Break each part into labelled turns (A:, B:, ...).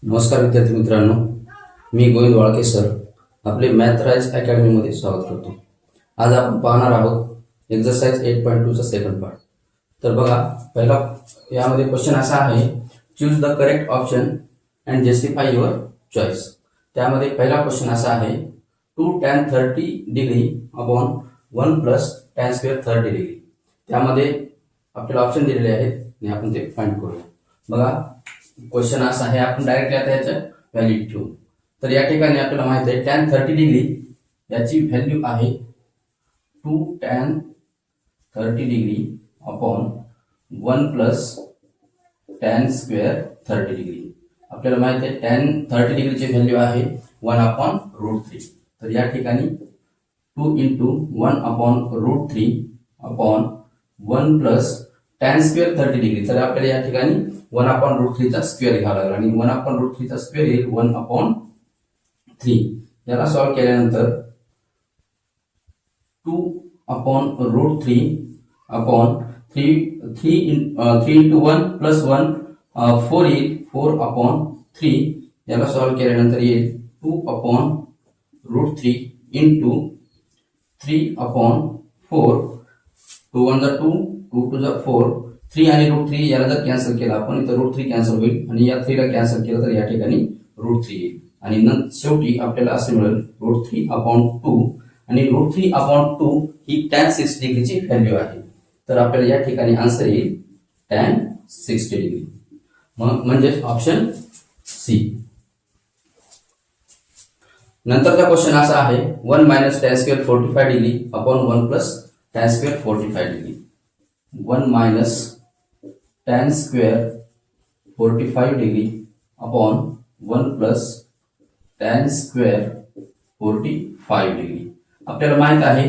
A: नमस्कार विद्यार्थी मित्रांनो, मी गोविंद वाळके सर आपले मॅथ राइज अकॅडमीमध्ये स्वागत करतो। आज आपण पाहणार आहोत एक्सरसाइज 8.2 चा सेकंड पार्ट। तर बघा, पहिला यामध्ये क्वेश्चन असा आहे, choose the correct option and justify your choice. त्यामध्ये पहिला क्वेश्चन असा आहे, 2 tan 30 degree upon 1 plus tan square 30 degree. त्यामध्ये आपल्याला ऑप्शन दिलेले आहेत आणि आपण ते फाइंड करूया। बघा, क्वेश्चन असा आहे, आपण डायरेक्टली आता याचं व्हॅल्यू ठेवू। तर या ठिकाणी आपल्याला माहित आहे tan 30 डिग्री याची व्हॅल्यू आहे 2 tan 30 degree upon 1 plus tan square 30 degree. आपल्याला माहित आहे tan 30 डिग्रीची व्हॅल्यू आहे 1 अपॉन √3। तर या ठिकाणी 2 into 1 upon √3 upon 1 plus tan square 30 degree. तर आपल्याला या ठिकाणी 1 अपॉन √3 चा स्क्वेअर घ्यावा लागेल आणि 1 अपॉन √3 चा स्क्वेअर येईल 1 अपॉन 3। याला सॉल्व्ह केल्यानंतर 2 अपॉन √3 अपॉन 3 into 1 प्लस 1 4 येईल 4 अपॉन 3। याला सॉल्व्ह केल्यानंतर येईल 2 अपॉन √3 into 3 अपॉन 4। 2 1 जा 2, 2 2 जा 4, 3 आणि √3 याला जर कॅन्सल केला आपण, इथं √3 कॅन्सल होईल आणि या 3 ला कॅन्सल केलं तर या ठिकाणी √3 येईल आणि नंतर शेवटी आपल्याला असे मिळेल √3 अपॉन 2 आणि √3 अपॉन 2 ही tan 60 डिग्रीची व्हॅल्यू आहे। तर आपल्याला या ठिकाणी आन्सर येईल tan 60 डिग्री, म्हणजे ऑप्शन सी। नंतरचा क्वेश्चन असा आहे, 1 minus tan square 45 degree upon 1 plus tan square 45 degree. 1 minus tan square 45 degree upon 1 plus tan square 45 degree. आपल्याला माहित आहे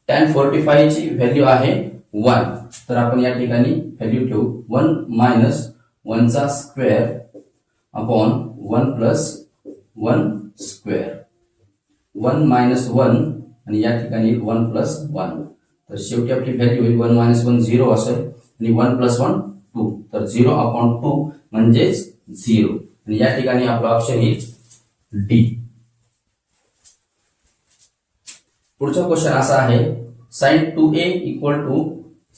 A: tan 45 ची व्हॅल्यू आहे 1। तर आपण या ठिकाणी व्हॅल्यू ठेवू 1 मायनस 1 चा square upon 1 plus 1 square. 1 minus 1 आणि या ठिकाणी 1 प्लस 1। तर शेवटी आपली व्हॅल्यू होईल 1 मायनस 1 0 असेल आणि 1 प्लस 1 2। तर 0 अपॉन 2 म्हणजेच 0 आणि या ठिकाणी आपला ऑप्शन येईल डी। पुढचा क्वेश्चन असा आहे, sin 2a equal to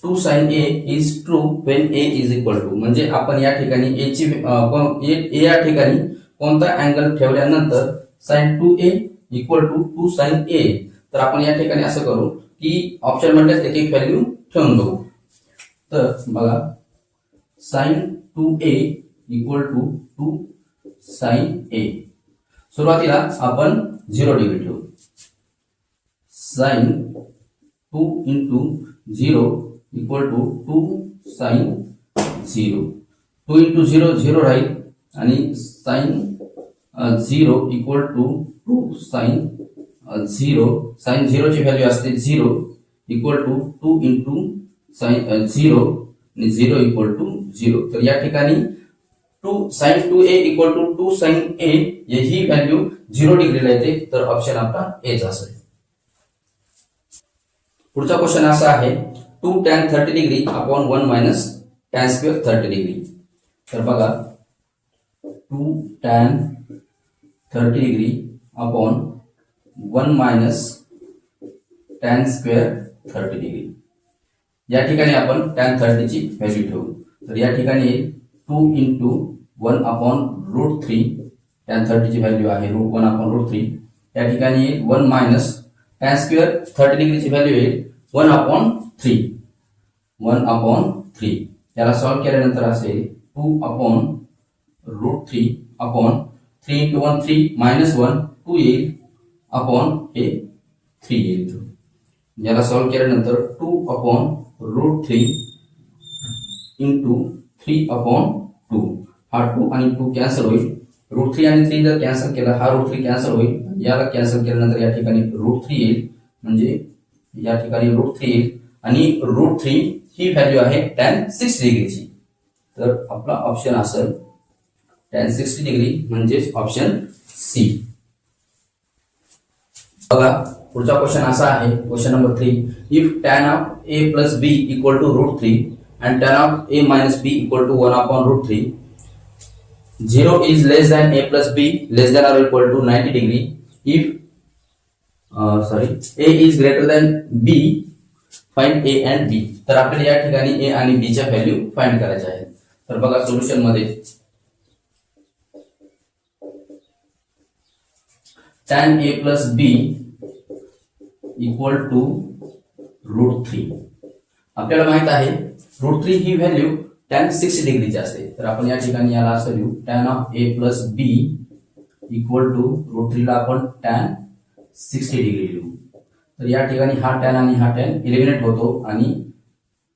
A: 2 sin a is true when a is equal to. म्हणजे आपण या ठिकाणी a ची a या ठिकाणी कोणता अँगल ठेवल्यानंतर sin 2a equal to 2 sin a। तर आपण या ठिकाणी असं करू की ऑप्शन मध्येच एक एक व्हॅल्यू ठेवून बघू। तर बघा, sin 2a equal to 2 sin a। सुरुवातीला आपण 0 डिग्री ठेवू। sin 2 into 0 equal to 2 sin 0। 2 into 0 0 राहील आणि sin 0 equal to 2 sin 0। sin 0 ची व्हॅल्यू असते 0 इक्वल टू 2 into sin 0 आणि 0 इक्वल टू 0। तर या ठिकाणी 2 sin 2a equal to 2 sin a ही व्हॅल्यू 0 डिग्रीला येते। तर ऑप्शन आपला एच असेल। पुढचा क्वेश्चन असा आहे, 2 tan 30 degree upon 1 minus tan square 30 degree. तर बघा, 2 tan 30 degree upon 1 minus tan square 30 degree. या ठिकाणी आपण tan 30 ची व्हॅल्यू ठेवू। तर या ठिकाणी 2 into 1 अपॉन √3, tan 30 ची व्हॅल्यू आहे 1 अपॉन √3। या ठिकाणी 1 मायनस tan स्क्वेअर 30 डिग्रीची व्हॅल्यू येईल 1 अपॉन 3। 1 अपॉन 3 याला सॉल्व्ह केल्यानंतर असेल 2 अपॉन √3 अपॉन 3 into 1 3 मायनस 1 2 येईल अपॉन हे 3 येईल। याला सॉल्व्ह केल्यानंतर 2 अपॉन √3 into 3 अपॉन 2। हा 2 आणि 2 कॅन्सल होईल। √3 आणि 3 जर कॅन्सल केला, हा √3 कॅन्सल होईल। याला कॅन्सल केल्यानंतर या ठिकाणी √3 येईल, म्हणजे या ठिकाणी √3 येईल आणि √3 ही व्हॅल्यू आहे tan 60 डिग्रीची। तर आपला ऑप्शन असेल tan 60 डिग्री, म्हणजेच ऑप्शन सी। बघा, पुढचा क्वेश्चन असा आहे, question number 3, if tan of a plus b equal to √3 and tan of a minus b equal to 1 upon √3, 0 is less than a plus b less than or equal to 90 degree if a is greater than b find a and b. तर आपल्याला या ठिकाणी a आणि b च्या value find करायच्या आहेत. तर बघा सोल्युशन मध्ये tan a plus b equal to √3. आपल्याला माहित आहे √3 ही व्हॅल्यू tan 60 डिग्रीची असते. तर आपण या ठिकाणी याला असं लिहू tan of a plus b equal to √3 ला आपण tan 60 डिग्री लिहू. तर या ठिकाणी हा tan आणि हा tan इलिमिनेट होतो आणि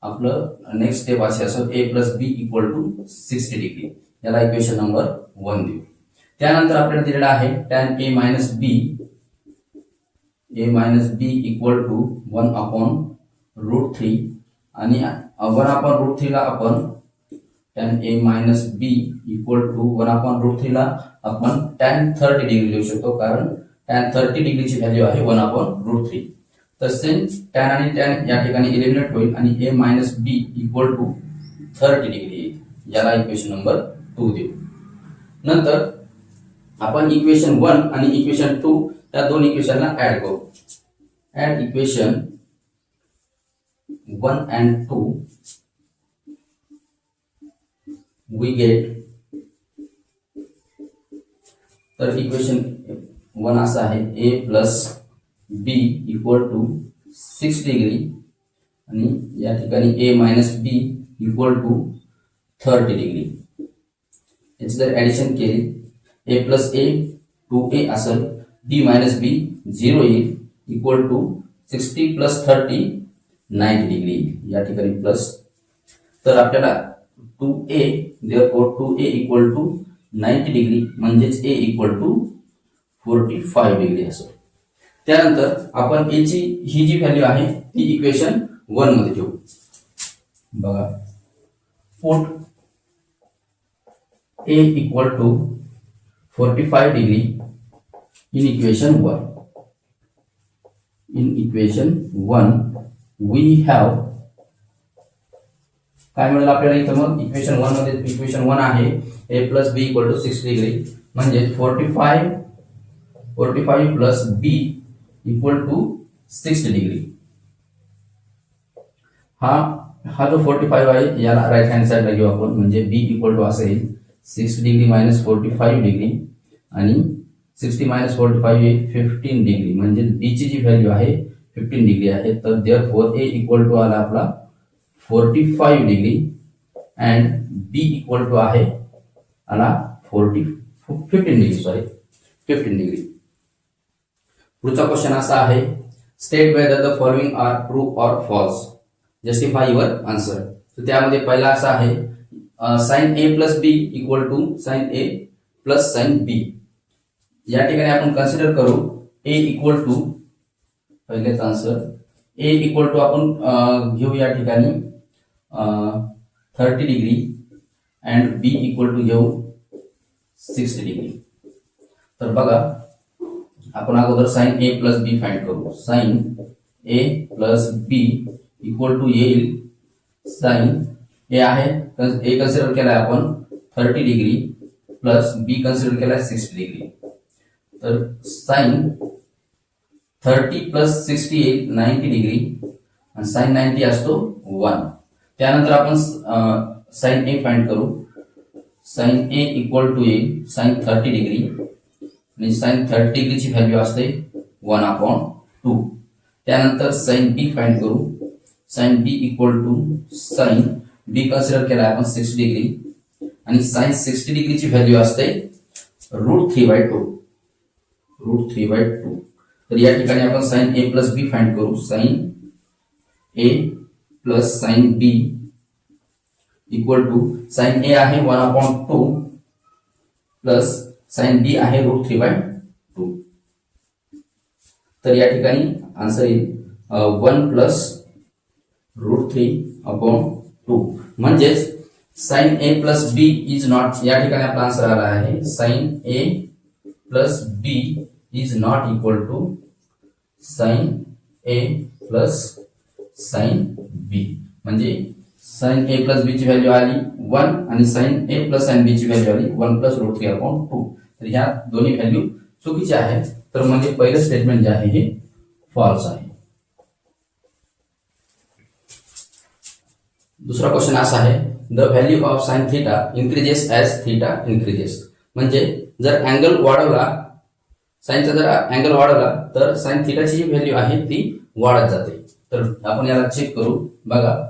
A: आपलं नेक्स्ट स्टेप असे असेल a plus b equal to 60 degree. याला इक्वेशन नंबर 1 देऊ. त्यानंतर आपल्याला दिलेला आहे tan a minus b equal to 1 upon √3 आणि 1 upon √3 ला आपण tan a minus b equal to 1 upon √3 ला आपण tan 30 डिग्री लिहू शकतो कारण tan 30 डिग्रीची व्हॅल्यू आहे 1 upon √3. तसेच tan आणि tan या ठिकाणी इलिमिनेट होईल आणि a minus b equal to 30 degree येईल. याला इक्वेशन नंबर 2 देऊ. नंतर आपण इक्वेशन 1 आणि इक्वेशन 2 या दोन इक्वेशनला ऍड करू. Add equation 1 and 2 we get. तर इक्वेशन 1 असं आहे a plus b equal to 6 degree आणि या ठिकाणी a minus b equal to 30 degree. याची जर ऍडिशन केली a plus a 2a असेल b minus b 0 येईल इक्वल टू 60 plus 30 90 डिग्री या ठिकाणी प्लस. तर आपल्याला 2a therefore 2a equal to 90 degree म्हणजेच a equal to 45 डिग्री असेल. त्यानंतर आपण a ची ही जी व्हॅल्यू आहे ती इक्वेशन 1 मध्ये ठेवू. बघा put a equal to 45 degree in equation 1. In equation 1 we have काय मिळेल आपल्याला इथं मग इक्वेशन 1 मध्ये इक्वेशन 1 आहे a plus b equal to 6 degree म्हणजे 45 plus b equal to 60 degree. हा जो 45 आहे याला राईट हँड साइडला घेऊ आपण म्हणजे b equal to असं येईल 6 डिग्री मायनस 45 डिग्री आणि 60 मायनस 45 15 डिग्री म्हणजे b ची जी व्हॅल्यू आहे 15 डिग्री आहे. तर देअरफॉर a इक्वल टू आला आपला 45 degree and b equal to आहे आला 15 डिग्री. पुढचा क्वेश्चन असा आहे state whether the following are true or false justify your answer. तर त्यामध्ये पहिला असा आहे sine a plus B equal to sine a plus sine b. या ठिकाणी आपण कन्सिडर करू a इक्वल टू पहिलेच आन्सर a इक्वल टू आपण घेऊ या ठिकाणी 30 degree and b equal to घेऊ 60 डिग्री. तर बघा आपण अगोदर sine a plus b find करू. Sine a plus B equal to येईल साइन a आहे a कन्सिडर केलाय आपण 30 डिग्री प्लस b कन्सिडर केलाय 60 डिग्री. तर साइन 30 प्लस 60 येईल 90 डिग्री आणि साइन 90 असतो 1. त्यानंतर आपण साइन a फाइंड करू. साइन a इक्वल टू येईल साइन 30 डिग्री आणि साइन 30 डिग्रीची व्हॅल्यू असते 1/2. त्यानंतर साइन b फाइंड करू. Sine b equal to sine b consider केला आपण 60 डिग्री आणि साइन 60 डिग्रीची व्हॅल्यू असते √3/2. तर या ठिकाणी आपण sine a plus b find करू. Sine a plus sine b equal to sine a आहे 1/2 प्लस साइन b आहे √3/2. तर या ठिकाणी आन्सर येईल 1 प्लस √3/2 म्हणजेच sine a plus b is not या ठिकाणी आपला आन्सर आला आहे sine a plus b is not equal to sine a plus sine b. म्हणजे साइन ए प्लस बी ची व्हॅल्यू आली 1 आणि sine A plus sine B ची व्हॅल्यू आली 1 प्लस रूट 3 अपॉन 2. तर ह्या दोन्ही व्हॅल्यू चुकीच्या आहेत. तर म्हणजे पहिलं स्टेटमेंट जे आहे हे फॉल्स आहे. दुसरा क्वेश्चन असा आहे, the value of sine theta increases as theta increases. म्हणजे जर अँगल वाढवला, साइनचा जर अँगल वाढवला तर साइन थीटाची जी व्हॅल्यू आहे ती वाढत जाते. तर आपण याला चेक करू. बघा,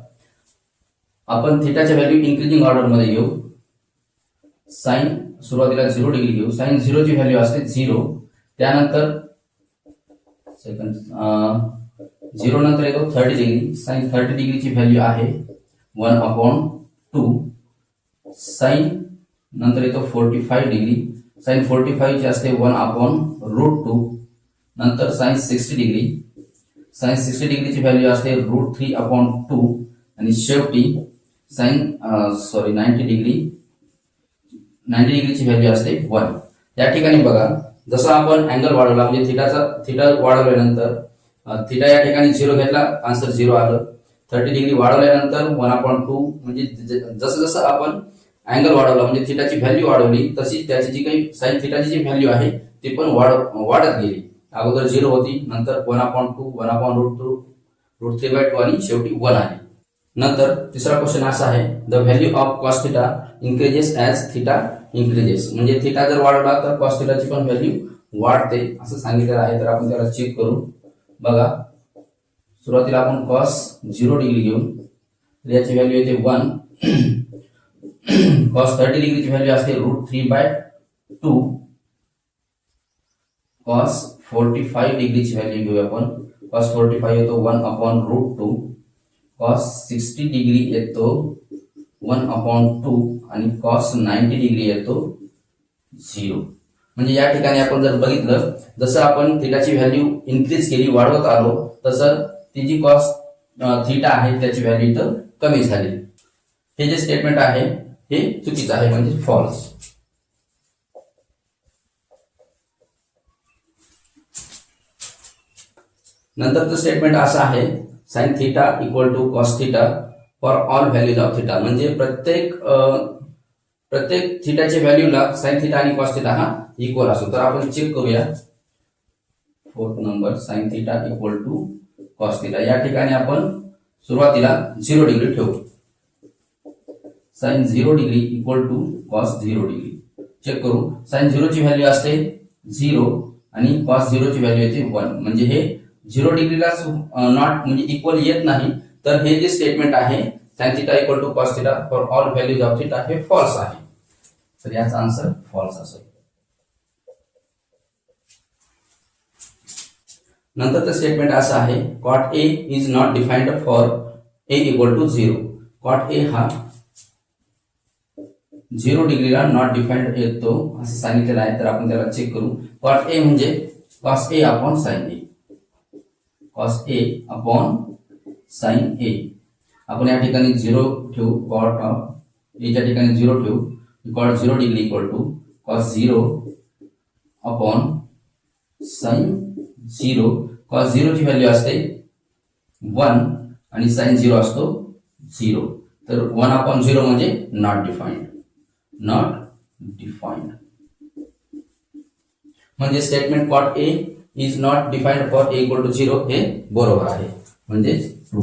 A: आपण थीटाच्या व्हॅल्यू इन्क्रीजिंग ऑर्डर मध्ये घेऊ. साइन सुरुवातीला 0 डिग्री घेऊ. साइन 0 ची व्हॅल्यू असते 0. त्यानंतर सेकंड 0 नंतर येतो 30 डिग्री. साइन 30 डिग्रीची व्हॅल्यू आहे 1 अपॉन 2. साइन नंतर येतो 45 डिग्री. साइन 45 ची असते 1 अपॉन रूट 2. नंतर साइन 60 डिग्री. साइन 60 डिग्रीची व्हॅल्यू असते रूट 3 अपॉन 2. आणि शेवटी साइन 90 डिग्रीची व्हॅल्यू असते 1. या ठिकाणी बघा, जसं आपण अँगल वाढवला म्हणजे थीटा वाढवल्यानंतर थीटा या ठिकाणी 0 घेतला, आन्सर 0 आलं. 30 डिग्री वाढवल्यानंतर 1/2 म्हणजे जसं जसं आपण अँगल वाढवला म्हणजे थीटाची व्हॅल्यू वाढवली तशी त्याची जी काही साइन थीटाची जी व्हॅल्यू आहे ती पण वाढत गेली. अगोदर 0 होती, नंतर 1/2, 1/√3/2 आणि शेवटी 1 आहे. नंतर तिसरा क्वेश्चन असा आहे, the value of cos theta increases as theta increases. म्हणजे थीटा जर वाढवला तर कॉस थीटाची पण व्हॅल्यू वाढते असं सांगितलेलं आहे. तर आपण त्याला चेक करू. बघा, सुरुवातीला आपण कॉस 0 डिग्री घेऊ. तर याची व्हॅल्यू येते 1. कॉस 30 डिग्रीची व्हॅल्यू असते √3/2. कॉस 45 डिग्रीची व्हॅल्यू घेऊया आपण. कॉस 45 येतो 1/√2. कॉस 60 डिग्री येतो 1/2 आणि कॉस 90 डिग्री येतो 0. म्हणजे या ठिकाणी आपण जर बघितलं, जसं आपण थीटाची व्हॅल्यू इन्क्रीज केली, वाढवत आलो, तसं ती जी कॉस थीटा आहे त्याची व्हॅल्यू इथं कमी झाली. हे जे स्टेटमेंट आहे हे चुकीचं आहे, म्हणजे फॉल्स. नंतरचं स्टेटमेंट असं आहे, sine theta equal to cos theta for all values of theta. म्हणजे प्रत्येक थीटाच्या व्हॅल्यूला साइन थीटा आणि कॉस थीटा हा इक्वल असतो. तर आपण चेक करूया. 4th number, sine theta equal to cos theta. या ठिकाणी आपण सुरुवातीला 0 डिग्री ठेवू. Sine 0 degree equal to cos 0 degree. Check करू. साइन 0 ची व्हॅल्यू असते 0 आणि कॉस 0 ची व्हॅल्यू येते 1. म्हणजे हे 0 डिग्रीलाच नॉट म्हणजे इक्वल येत नाही. तर हे जे स्टेटमेंट आहे sine theta equal to cos theta for all values of theta हे फॉल्स आहे. तर याचा आन्सर फॉल्स असेल. नंतरचं स्टेटमेंट असं आहे, cot A is not defined for A equal to 0. Cot A हा 0 डिग्रीला नॉट डिफाइंड येतो असं सांगितलेलं आहे. तर आपण त्याला चेक करू. कॉट ए म्हणजे cos A upon sine A. Cos A upon sine ए. आपण या ठिकाणी 0 ठेवू. कॉट ए च्या ठिकाणी 0 ठेवू. Cot 0 degree equal to cos 0 upon sine 0. Cos 0 ची व्हॅल्यू असते 1 आणि साइन 0 असतो 0. तर 1/0 म्हणजे नॉट डिफाइंड. नॉट डिफाइंड म्हणजे statement cot A is not defined for A equal to 0 हे बरोबर आहे, म्हणजे ट्रू.